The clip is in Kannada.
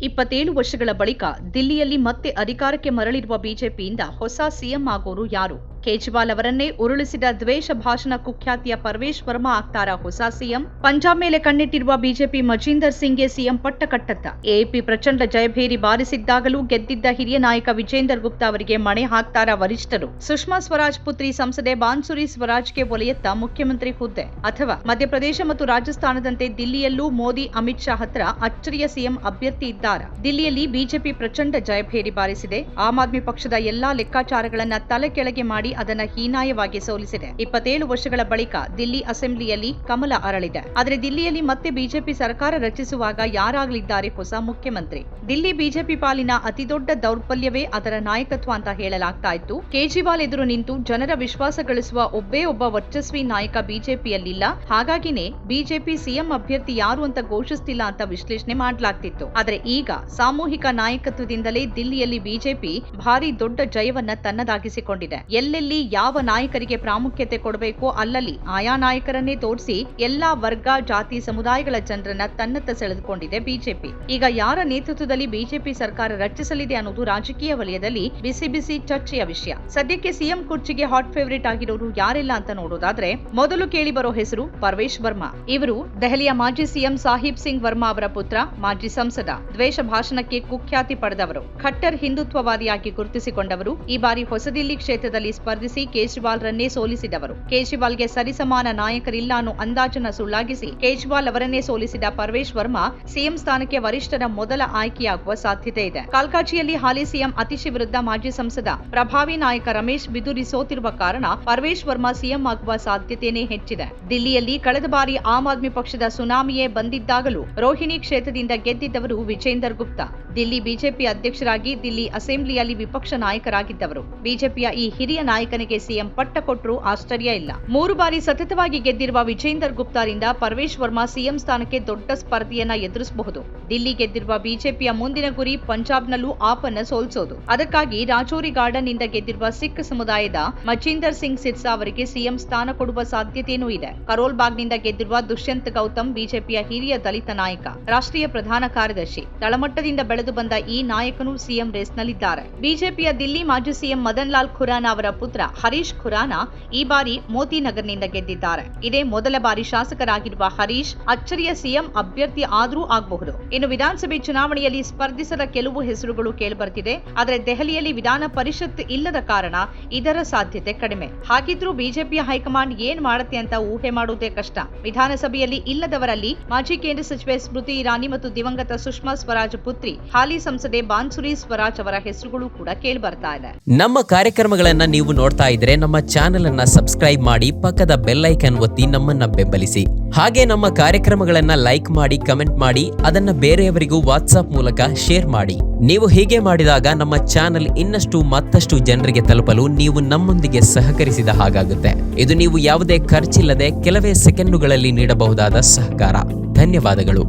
27 ವರ್ಷಗಳ ಬಳಿಕ ದಿಲ್ಲಿಯಲ್ಲಿ ಮತ್ತೆ ಅಧಿಕಾರಕ್ಕೆ ಮರಳಿರುವ ಬಿಜೆಪಿಯಿಂದ ಹೊಸ ಸಿಎಂ ಆಗೋರು ಯಾರು? ಕೇಜ್ರಿವಾಲ್ ಅವರನ್ನೇ ಉರುಳಿಸಿದ ದ್ವೇಷ ಭಾಷಣ ಕುಖ್ಯಾತಿಯ ಪರ್ವೇಶ್ ವರ್ಮಾ ಆಗ್ತಾರಾ ಹೊಸ ಸಿಎಂ? ಪಂಜಾಬ್ ಮೇಲೆ ಕಣ್ಣಿಟ್ಟಿರುವ ಬಿಜೆಪಿ ಮಜೀಂದರ್ ಸಿಂಗ್ಗೆ ಸಿಎಂ ಪಟ್ಟ ಕಟ್ಟತ್ತ. ಎಎಪಿ ಪ್ರಚಂಡ ಜಯಭೇರಿ ಬಾರಿಸಿದ್ದಾಗಲೂ ಗೆದ್ದಿದ್ದ ಹಿರಿಯ ನಾಯಕ ವಿಜೇಂದರ್ ಗುಪ್ತಾ ಅವರಿಗೆ ಮಣೆ ಹಾಕ್ತಾರಾ ವರಿಷ್ಠರು? ಸುಷ್ಮಾ ಸ್ವರಾಜ್ ಪುತ್ರಿ ಸಂಸದೆ ಬಾನ್ಸುರಿ ಸ್ವರಾಜ್ಗೆ ಒಲೆಯತ್ತ ಮುಖ್ಯಮಂತ್ರಿ ಹುದ್ದೆ? ಅಥವಾ ಮಧ್ಯಪ್ರದೇಶ ಮತ್ತು ರಾಜಸ್ಥಾನದಂತೆ ದಿಲ್ಲಿಯಲ್ಲೂ ಮೋದಿ ಅಮಿತ್ ಶಾ ಹತ್ರ ಅಚ್ಚರಿಯ ಸಿಎಂ ಅಭ್ಯರ್ಥಿ ಇದ್ದಾರಾ? ದಿಲ್ಲಿಯಲ್ಲಿ ಬಿಜೆಪಿ ಪ್ರಚಂಡ ಜಯಭೇರಿ ಬಾರಿಸಿದೆ. ಆಮ್ ಆದ್ಮಿ ಪಕ್ಷದ ಎಲ್ಲಾ ಲೆಕ್ಕಾಚಾರಗಳನ್ನ ತಲೆ ಕೆಳಗೆ ಮಾಡಿ ಅದನ್ನ ಹೀನಾಯವಾಗಿ ಸೋಲಿಸಿದೆ. 27 ವರ್ಷಗಳ ಬಳಿಕ ದಿಲ್ಲಿ ಅಸೆಂಬ್ಲಿಯಲ್ಲಿ ಕಮಲ ಅರಳಿದೆ. ಆದರೆ ದಿಲ್ಲಿಯಲ್ಲಿ ಮತ್ತೆ ಬಿಜೆಪಿ ಸರ್ಕಾರ ರಚಿಸುವಾಗ ಯಾರಾಗಲಿದ್ದಾರೆ ಹೊಸ ಮುಖ್ಯಮಂತ್ರಿ? ದಿಲ್ಲಿ ಬಿಜೆಪಿ ಪಾಲಿನ ಅತಿದೊಡ್ಡ ದೌರ್ಬಲ್ಯವೇ ಅದರ ನಾಯಕತ್ವ ಅಂತ ಹೇಳಲಾಗ್ತಾ ಇತ್ತು. ಕೇಜ್ರಿವಾಲ್ ಎದುರು ನಿಂತು ಜನರ ವಿಶ್ವಾಸ ಗಳಿಸುವ ಒಬ್ಬ ವರ್ಚಸ್ವಿ ನಾಯಕ ಬಿಜೆಪಿಯಲ್ಲಿಲ್ಲ. ಹಾಗಾಗಿನೇ ಬಿಜೆಪಿ ಸಿಎಂ ಅಭ್ಯರ್ಥಿ ಯಾರು ಅಂತ ಘೋಷಿಸುತ್ತಿಲ್ಲ ಅಂತ ವಿಶ್ಲೇಷಣೆ ಮಾಡಲಾಗ್ತಿತ್ತು. ಆದರೆ ಈಗ ಸಾಮೂಹಿಕ ನಾಯಕತ್ವದಿಂದಲೇ ದಿಲ್ಲಿಯಲ್ಲಿ ಬಿಜೆಪಿ ಭಾರಿ ದೊಡ್ಡ ಜಯವನ್ನ ತನ್ನದಾಗಿಸಿಕೊಂಡಿದೆ. ಎಲ್ಲೆಲ್ಲಿ ಯಾವ ನಾಯಕರಿಗೆ ಪ್ರಾಮುಖ್ಯತೆ ಕೊಡಬೇಕೋ ಅಲ್ಲಲ್ಲಿ ಆಯಾ ನಾಯಕರನ್ನೇ ತೋರಿಸಿ ಎಲ್ಲಾ ವರ್ಗ ಜಾತಿ ಸಮುದಾಯಗಳ ಜನರನ್ನ ತನ್ನತ್ತ ಸೆಳೆದುಕೊಂಡಿದೆ ಬಿಜೆಪಿ. ಈಗ ಯಾರ ನೇತೃತ್ವದಲ್ಲಿ ಬಿಜೆಪಿ ಸರ್ಕಾರ ರಚಿಸಲಿದೆ ಅನ್ನೋದು ರಾಜಕೀಯ ವಲಯದಲ್ಲಿ ಬಿಸಿ ಬಿಸಿ ಚರ್ಚೆಯ ವಿಷಯ. ಸದ್ಯಕ್ಕೆ ಸಿಎಂ ಕುರ್ಚಿಗೆ ಹಾಟ್ ಫೇವರಿಟ್ ಆಗಿರೋರು ಯಾರೆಲ್ಲ ಅಂತ ನೋಡೋದಾದ್ರೆ ಮೊದಲು ಕೇಳಿ ಬರೋ ಹೆಸರು ಪರ್ವೇಶ್ ವರ್ಮಾ. ಇವರು ದೆಹಲಿಯ ಮಾಜಿ ಸಿಎಂ ಸಾಹಿಬ್ ಸಿಂಗ್ ವರ್ಮಾ ಅವರ ಪುತ್ರ, ಮಾಜಿ ಸಂಸದ. ದ್ವೇಷ ಭಾಷಣಕ್ಕೆ ಕುಖ್ಯಾತಿ ಪಡೆದವರು, ಖಟ್ಟರ್ ಹಿಂದುತ್ವವಾದಿಯಾಗಿ ಗುರುತಿಸಿಕೊಂಡವರು. ಈ ಬಾರಿ ಹೊಸದಿಲ್ಲಿ ಕ್ಷೇತ್ರದಲ್ಲಿ ಸ್ಪರ್ಧಿಸಿ ಕೇಜ್ರಿವಾಲ್ ರನ್ನೇ ಸೋಲಿಸಿದವರು. ಕೇಜ್ರಿವಾಲ್ಗೆ ಸರಿಸಮಾನ ನಾಯಕರಿಲ್ಲ ಅನ್ನೋ ಅಂದಾಜನ್ನ ಸುಳ್ಳಾಗಿಸಿ ಕೇಜ್ರಿವಾಲ್ ಅವರನ್ನೇ ಸೋಲಿಸಿದ ಪರ್ವೇಶ್ ವರ್ಮಾ ಸಿಎಂ ಸ್ಥಾನಕ್ಕೆ ವರಿಷ್ಠರ ಮೊದಲ ಆಯ್ಕೆಯಾಗುವ ಸಾಧ್ಯತೆ ಇದೆ. ಕಾಲ್ಕಾಚಿಯಲ್ಲಿ ಹಾಲಿ ಸಿಎಂ ಅತಿಶಿ ವಿರುದ್ಧ ಮಾಜಿ ಸಂಸದ ಪ್ರಭಾವಿ ನಾಯಕ ರಮೇಶ್ ಬಿದುರಿ ಸೋತಿರುವ ಕಾರಣ ಪರ್ವೇಶ್ ವರ್ಮಾ ಸಿಎಂ ಆಗುವ ಸಾಧ್ಯತೆಯೇ ಹೆಚ್ಚಿದೆ. ದಿಲ್ಲಿಯಲ್ಲಿ ಕಳೆದ ಬಾರಿ ಆಮ್ ಆದ್ಮಿ ಪಕ್ಷದ ಸುನಾಮಿಯೇ ಬಂದಿದ್ದಾಗಲೂ ರೋಹಿಣಿ ಕ್ಷೇತ್ರದಿಂದ ಗೆದ್ದಿದ್ದವರು ವಿಜೇಂದರ್ ಗುಪ್ತಾ. ದಿಲ್ಲಿ ಬಿಜೆಪಿ ಅಧ್ಯಕ್ಷರಾಗಿ ದಿಲ್ಲಿ ಅಸೆಂಬ್ಲಿಯಲ್ಲಿ ವಿಪಕ್ಷ ನಾಯಕರಾಗಿದ್ದವರು. ಬಿಜೆಪಿಯ ಈ ಹಿರಿಯ ನಾಯಕನಿಗೆ ಸಿಎಂ ಪಟ್ಟ ಕೊಟ್ಟರೂ ಆಶ್ಚರ್ಯ ಇಲ್ಲ. 3 ಬಾರಿ ಸತತವಾಗಿ ಗೆದ್ದಿರುವ ವಿಜೇಂದರ್ ಗುಪ್ತಾರಿಂದ ಪರ್ವೇಶ್ ವರ್ಮಾ ಸಿಎಂ ಸ್ಥಾನಕ್ಕೆ ದೊಡ್ಡ ಸ್ಪರ್ಧೆಯನ್ನ ಎದುರಿಸಬಹುದು. ದಿಲ್ಲಿ ಗೆದ್ದಿರುವ ಬಿಜೆಪಿಯ ಮುಂದಿನ ಗುರಿ ಪಂಜಾಬ್ನಲ್ಲೂ ಆಪನ್ನ ಸೋಲಿಸೋದು. ಅದಕ್ಕಾಗಿ ರಾಜೌರಿ ಗಾರ್ಡನ್ ನಿಂದ ಗೆದ್ದಿರುವ ಸಿಖ್ ಸಮುದಾಯದ ಮಜೀಂದರ್ ಸಿಂಗ್ ಸಿರ್ಸಾ ಅವರಿಗೆ ಸಿಎಂ ಸ್ಥಾನ ಕೊಡುವ ಸಾಧ್ಯತೆಯೂ ಇದೆ. ಕರೋಲ್ ಬಾಗ್ನಿಂದ ಗೆದ್ದಿರುವ ದುಷ್ಯಂತ್ ಗೌತಮ್ ಬಿಜೆಪಿಯ ಹಿರಿಯ ದಲಿತ ನಾಯಕ, ರಾಷ್ಟ್ರೀಯ ಪ್ರಧಾನ ಕಾರ್ಯದರ್ಶಿ. ತಳಮಟ್ಟದಿಂದ ಬೆಳೆದು ಬಂದ ಈ ನಾಯಕನು ಸಿಎಂ ರೇಸ್ನಲ್ಲಿದ್ದಾರೆ. ಬಿಜೆಪಿಯ ದಿಲ್ಲಿ ಮಾಜಿ ಸಿಎಂ ಮದನ್ ಲಾಲ್ ಖುರಾನಾ ಅವರ ಪುತ್ರ ಹರೀಶ್ ಖುರಾನಾ ಈ ಬಾರಿ ಮೋತಿನಗರ್ನಿಂದ ಗೆದ್ದಿದ್ದಾರೆ. ಇದೇ ಮೊದಲ ಬಾರಿ ಶಾಸಕರಾಗಿರುವ ಹರೀಶ್ ಅಚ್ಚರಿಯ ಸಿಎಂ ಅಭ್ಯರ್ಥಿ ಆದ್ರೂ ಆಗಬಹುದು. ಇನ್ನು ವಿಧಾನಸಭೆ ಚುನಾವಣೆಯಲ್ಲಿ ಸ್ಪರ್ಧಿಸದ ಕೆಲವು ಹೆಸರುಗಳು ಕೇಳಿಬರ್ತಿದೆ. ಆದರೆ ದೆಹಲಿಯಲ್ಲಿ ವಿಧಾನ ಪರಿಷತ್ ಇಲ್ಲದ ಕಾರಣ ಇದರ ಸಾಧ್ಯತೆ ಕಡಿಮೆ. ಹಾಗಿದ್ರೂ ಬಿಜೆಪಿಯ ಹೈಕಮಾಂಡ್ ಏನ್ ಮಾಡುತ್ತೆ ಅಂತ ಊಹೆ ಮಾಡುವುದೇ ಕಷ್ಟ. ವಿಧಾನಸಭೆಯಲ್ಲಿ ಇಲ್ಲದವರಲ್ಲಿ ಮಾಜಿ ಕೇಂದ್ರ ಸಚಿವೆ ಸ್ಮೃತಿ ಇರಾನಿ ಮತ್ತು ದಿವಂಗತ ಸುಷ್ಮಾ ಸ್ವರಾಜ್ ಪುತ್ರಿ ಹಾಲಿ ಸಂಸದೆ ಬಾನ್ಸುರಿ ಸ್ವರಾಜ್ ಅವರ ಹೆಸರುಗಳು ಕೂಡ ಕೇಳಿಬರ್ತಾ ಇದೆ. ನಮ್ಮ ಕಾರ್ಯಕ್ರಮಗಳನ್ನ ನೀವು ನೋಡ್ತಾ ಇದ್ರೆ ನಮ್ಮ ಚಾನೆಲ್ ಅನ್ನ ಸಬ್ಸ್ಕ್ರೈಬ್ ಮಾಡಿ, ಪಕ್ಕದ ಬೆಲ್ ಐಕಾನ್ ಒತ್ತಿ ನಮ್ಮನ್ನ ಬೆಂಬಲಿಸಿ. ಹಾಗೆ ನಮ್ಮ ಕಾರ್ಯಕ್ರಮಗಳನ್ನ ಲೈಕ್ ಮಾಡಿ, ಕಮೆಂಟ್ ಮಾಡಿ, ಅದನ್ನ ಬೇರೆಯವರಿಗೂ ವಾಟ್ಸ್ಆಪ್ ಮೂಲಕ ಶೇರ್ ಮಾಡಿ. ನೀವು ಹೀಗೆ ಮಾಡಿದಾಗ ನಮ್ಮ ಚಾನೆಲ್ ಇನ್ನಷ್ಟು ಮತ್ತಷ್ಟು ಜನರಿಗೆ ತಲುಪಲು ನೀವು ನಮ್ಮೊಂದಿಗೆ ಸಹಕರಿಸಿದ ಹಾಗಾಗುತ್ತೆ. ಇದು ನೀವು ಯಾವುದೇ ಖರ್ಚಿಲ್ಲದೆ ಕೆಲವೇ ಸೆಕೆಂಡುಗಳಲ್ಲಿ ನೀಡಬಹುದಾದ ಸಹಕಾರ. ಧನ್ಯವಾದಗಳು.